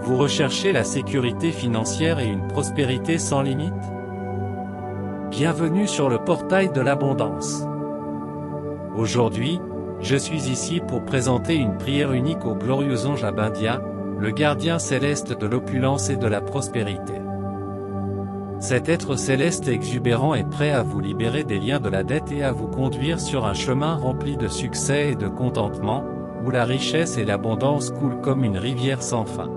Vous recherchez la sécurité financière et une prospérité sans limite? Bienvenue sur le portail de l'abondance. Aujourd'hui, je suis ici pour présenter une prière unique au glorieux ange Abindia, le gardien céleste de l'opulence et de la prospérité. Cet être céleste exubérant est prêt à vous libérer des liens de la dette et à vous conduire sur un chemin rempli de succès et de contentement, où la richesse et l'abondance coulent comme une rivière sans fin.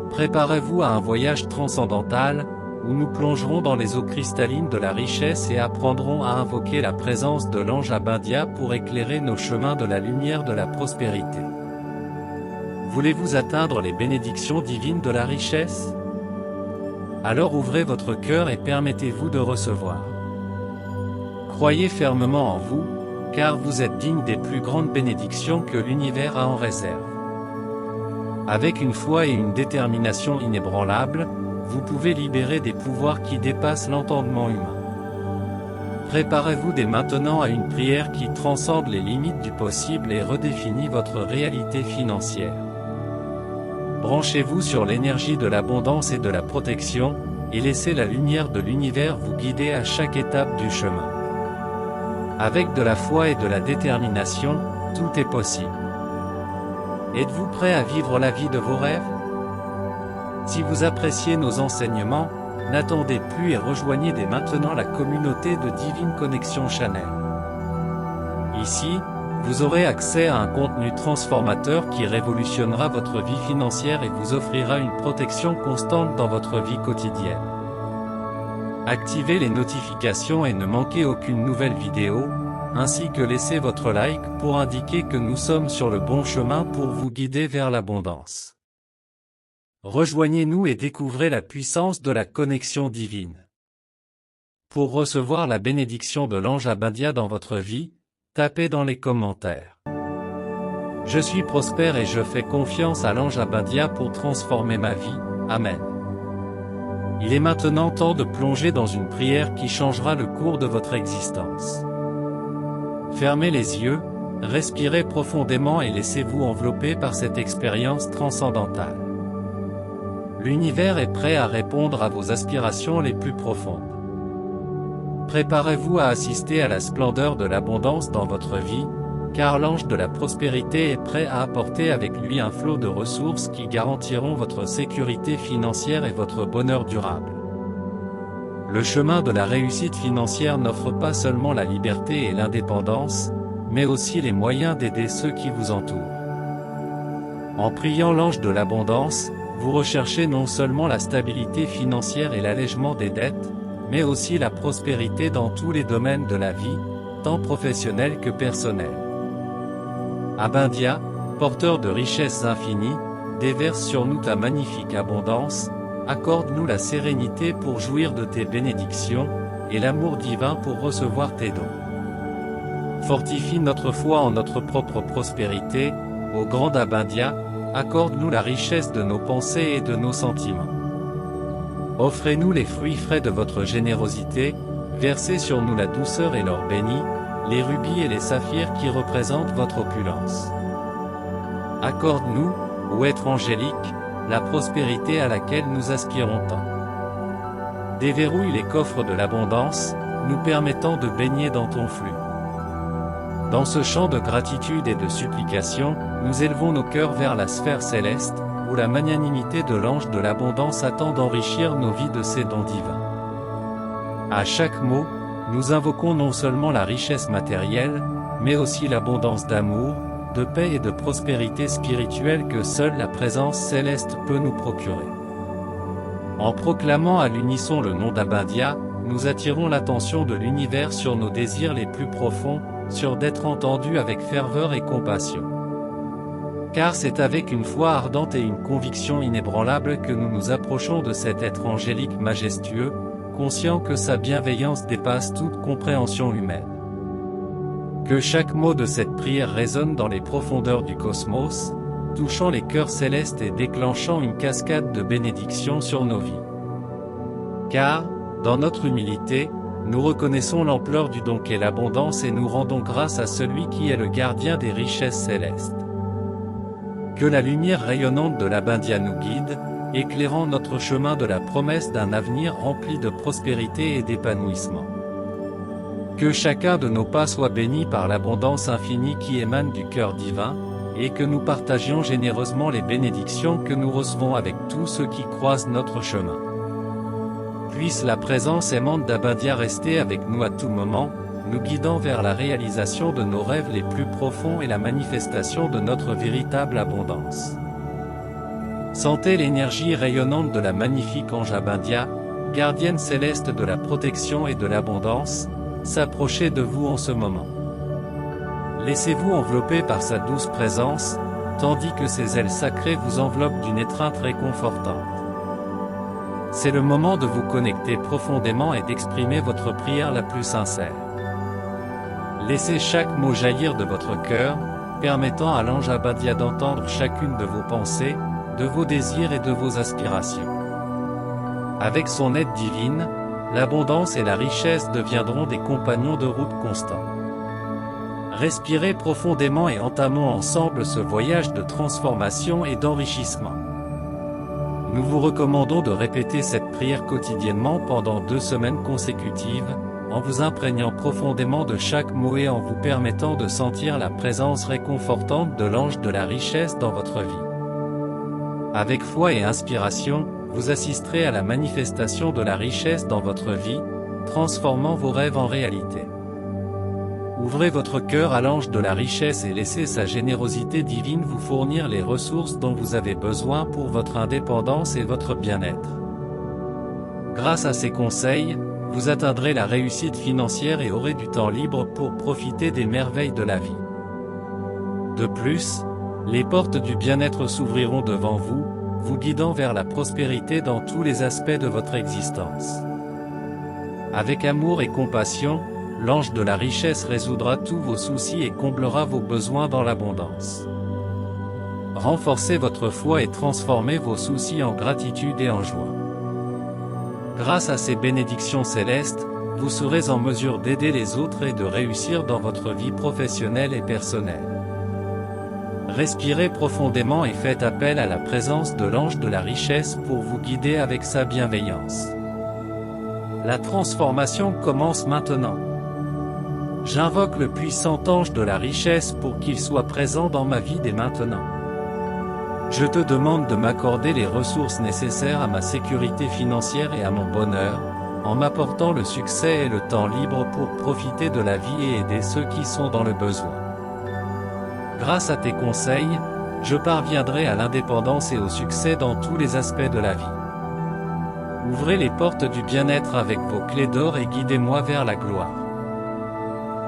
Préparez-vous à un voyage transcendantal, où nous plongerons dans les eaux cristallines de la richesse et apprendrons à invoquer la présence de l'ange Abindia pour éclairer nos chemins de la lumière de la prospérité. Voulez-vous atteindre les bénédictions divines de la richesse? Alors ouvrez votre cœur et permettez-vous de recevoir. Croyez fermement en vous, car vous êtes digne des plus grandes bénédictions que l'univers a en réserve. Avec une foi et une détermination inébranlables, vous pouvez libérer des pouvoirs qui dépassent l'entendement humain. Préparez-vous dès maintenant à une prière qui transcende les limites du possible et redéfinit votre réalité financière. Branchez-vous sur l'énergie de l'abondance et de la protection, et laissez la lumière de l'univers vous guider à chaque étape du chemin. Avec de la foi et de la détermination, tout est possible. Êtes-vous prêt à vivre la vie de vos rêves? Si vous appréciez nos enseignements, n'attendez plus et rejoignez dès maintenant la communauté de Divine Connexion Channel. Ici, vous aurez accès à un contenu transformateur qui révolutionnera votre vie financière et vous offrira une protection constante dans votre vie quotidienne. Activez les notifications et ne manquez aucune nouvelle vidéo, ainsi que laissez votre like pour indiquer que nous sommes sur le bon chemin pour vous guider vers l'abondance. Rejoignez-nous et découvrez la puissance de la connexion divine. Pour recevoir la bénédiction de l'ange Abindia dans votre vie, tapez dans les commentaires. Je suis prospère et je fais confiance à l'ange Abindia pour transformer ma vie. Amen. Il est maintenant temps de plonger dans une prière qui changera le cours de votre existence. Fermez les yeux, respirez profondément et laissez-vous envelopper par cette expérience transcendantale. L'univers est prêt à répondre à vos aspirations les plus profondes. Préparez-vous à assister à la splendeur de l'abondance dans votre vie, car l'ange de la prospérité est prêt à apporter avec lui un flot de ressources qui garantiront votre sécurité financière et votre bonheur durable. Le chemin de la réussite financière n'offre pas seulement la liberté et l'indépendance, mais aussi les moyens d'aider ceux qui vous entourent. En priant l'ange de l'abondance, vous recherchez non seulement la stabilité financière et l'allègement des dettes, mais aussi la prospérité dans tous les domaines de la vie, tant professionnels que personnels. Abindia, porteur de richesses infinies, déverse sur nous ta magnifique abondance, accorde-nous la sérénité pour jouir de tes bénédictions, et l'amour divin pour recevoir tes dons. Fortifie notre foi en notre propre prospérité, ô grand Abindia, accorde-nous la richesse de nos pensées et de nos sentiments. Offrez-nous les fruits frais de votre générosité, versez sur nous la douceur et l'or béni, les rubis et les saphirs qui représentent votre opulence. Accorde-nous, ô être angélique, la prospérité à laquelle nous aspirons tant. Déverrouille les coffres de l'abondance, nous permettant de baigner dans ton flux. Dans ce chant de gratitude et de supplication, nous élevons nos cœurs vers la sphère céleste, où la magnanimité de l'ange de l'abondance attend d'enrichir nos vies de ses dons divins. À chaque mot, nous invoquons non seulement la richesse matérielle, mais aussi l'abondance d'amour, de paix et de prospérité spirituelle que seule la présence céleste peut nous procurer. En proclamant à l'unisson le nom d'Abindia, nous attirons l'attention de l'univers sur nos désirs les plus profonds, sur d'être entendus avec ferveur et compassion. Car c'est avec une foi ardente et une conviction inébranlable que nous nous approchons de cet être angélique majestueux, conscient que sa bienveillance dépasse toute compréhension humaine. Que chaque mot de cette prière résonne dans les profondeurs du cosmos, touchant les cœurs célestes et déclenchant une cascade de bénédictions sur nos vies. Car, dans notre humilité, nous reconnaissons l'ampleur du don qu'est l'abondance et nous rendons grâce à celui qui est le gardien des richesses célestes. Que la lumière rayonnante de l'Abindia nous guide, éclairant notre chemin de la promesse d'un avenir rempli de prospérité et d'épanouissement. Que chacun de nos pas soit béni par l'abondance infinie qui émane du cœur divin, et que nous partagions généreusement les bénédictions que nous recevons avec tous ceux qui croisent notre chemin. Puisse la présence aimante d'Abindia rester avec nous à tout moment, nous guidant vers la réalisation de nos rêves les plus profonds et la manifestation de notre véritable abondance. Sentez l'énergie rayonnante de la magnifique ange Abindia, gardienne céleste de la protection et de l'abondance, s'approcher de vous en ce moment. Laissez-vous envelopper par sa douce présence, tandis que ses ailes sacrées vous enveloppent d'une étreinte réconfortante. C'est le moment de vous connecter profondément et d'exprimer votre prière la plus sincère. Laissez chaque mot jaillir de votre cœur, permettant à l'ange Abindia d'entendre chacune de vos pensées, de vos désirs et de vos aspirations. Avec son aide divine, l'abondance et la richesse deviendront des compagnons de route constants. Respirez profondément et entamons ensemble ce voyage de transformation et d'enrichissement. Nous vous recommandons de répéter cette prière quotidiennement pendant 2 semaines consécutives, en vous imprégnant profondément de chaque mot et en vous permettant de sentir la présence réconfortante de l'ange de la richesse dans votre vie. Avec foi et inspiration, vous assisterez à la manifestation de la richesse dans votre vie, transformant vos rêves en réalité. Ouvrez votre cœur à l'ange de la richesse et laissez sa générosité divine vous fournir les ressources dont vous avez besoin pour votre indépendance et votre bien-être. Grâce à ces conseils, vous atteindrez la réussite financière et aurez du temps libre pour profiter des merveilles de la vie. De plus, les portes du bien-être s'ouvriront devant vous, vous guidant vers la prospérité dans tous les aspects de votre existence. Avec amour et compassion, l'ange de la richesse résoudra tous vos soucis et comblera vos besoins dans l'abondance. Renforcez votre foi et transformez vos soucis en gratitude et en joie. Grâce à ces bénédictions célestes, vous serez en mesure d'aider les autres et de réussir dans votre vie professionnelle et personnelle. Respirez profondément et faites appel à la présence de l'ange de la richesse pour vous guider avec sa bienveillance. La transformation commence maintenant. J'invoque le puissant ange de la richesse pour qu'il soit présent dans ma vie dès maintenant. Je te demande de m'accorder les ressources nécessaires à ma sécurité financière et à mon bonheur, en m'apportant le succès et le temps libre pour profiter de la vie et aider ceux qui sont dans le besoin. Grâce à tes conseils, je parviendrai à l'indépendance et au succès dans tous les aspects de la vie. Ouvrez les portes du bien-être avec vos clés d'or et guidez-moi vers la gloire.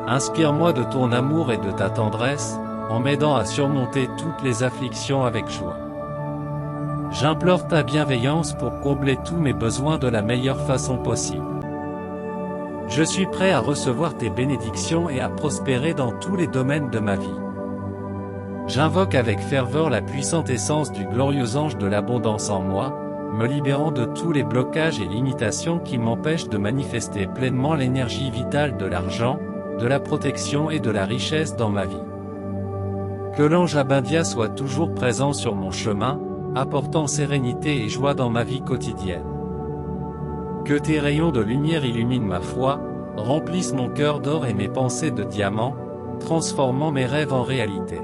Inspire-moi de ton amour et de ta tendresse, en m'aidant à surmonter toutes les afflictions avec joie. J'implore ta bienveillance pour combler tous mes besoins de la meilleure façon possible. Je suis prêt à recevoir tes bénédictions et à prospérer dans tous les domaines de ma vie. J'invoque avec ferveur la puissante essence du glorieux ange de l'abondance en moi, me libérant de tous les blocages et limitations qui m'empêchent de manifester pleinement l'énergie vitale de l'argent, de la protection et de la richesse dans ma vie. Que l'ange Abindia soit toujours présent sur mon chemin, apportant sérénité et joie dans ma vie quotidienne. Que tes rayons de lumière illuminent ma foi, remplissent mon cœur d'or et mes pensées de diamant, transformant mes rêves en réalité.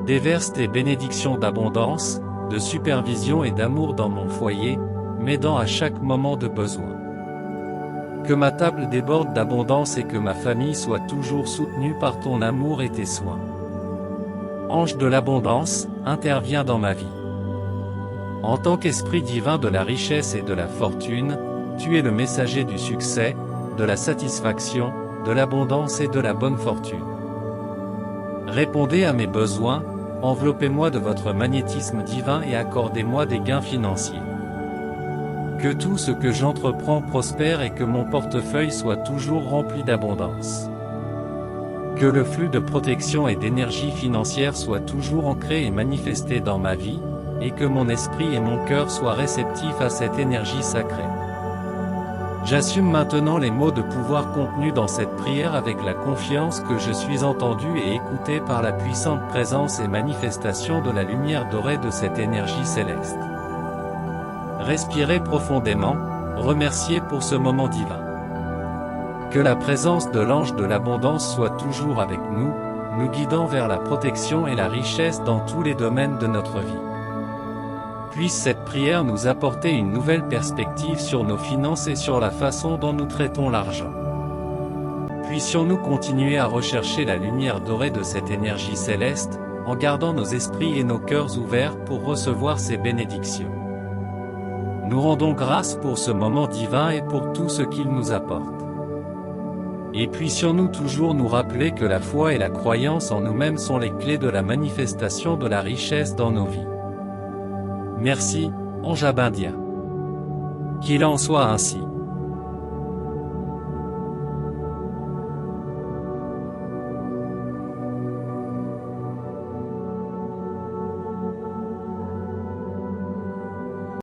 Déverse tes bénédictions d'abondance, de supervision et d'amour dans mon foyer, m'aidant à chaque moment de besoin. Que ma table déborde d'abondance et que ma famille soit toujours soutenue par ton amour et tes soins. Ange de l'abondance, interviens dans ma vie. En tant qu'esprit divin de la richesse et de la fortune, tu es le messager du succès, de la satisfaction, de l'abondance et de la bonne fortune. Répondez à mes besoins, enveloppez-moi de votre magnétisme divin et accordez-moi des gains financiers. Que tout ce que j'entreprends prospère et que mon portefeuille soit toujours rempli d'abondance. Que le flux de protection et d'énergie financière soit toujours ancré et manifesté dans ma vie, et que mon esprit et mon cœur soient réceptifs à cette énergie sacrée. J'assume maintenant les mots de pouvoir contenus dans cette prière avec la confiance que je suis entendu et écouté par la puissante présence et manifestation de la lumière dorée de cette énergie céleste. Respirez profondément, remerciez pour ce moment divin. Que la présence de l'ange de l'abondance soit toujours avec nous, nous guidant vers la protection et la richesse dans tous les domaines de notre vie. Puisse cette prière nous apporter une nouvelle perspective sur nos finances et sur la façon dont nous traitons l'argent. Puissions-nous continuer à rechercher la lumière dorée de cette énergie céleste, en gardant nos esprits et nos cœurs ouverts pour recevoir ces bénédictions. Nous rendons grâce pour ce moment divin et pour tout ce qu'il nous apporte. Et puissions-nous toujours nous rappeler que la foi et la croyance en nous-mêmes sont les clés de la manifestation de la richesse dans nos vies. Merci, ange abindien. Qu'il en soit ainsi.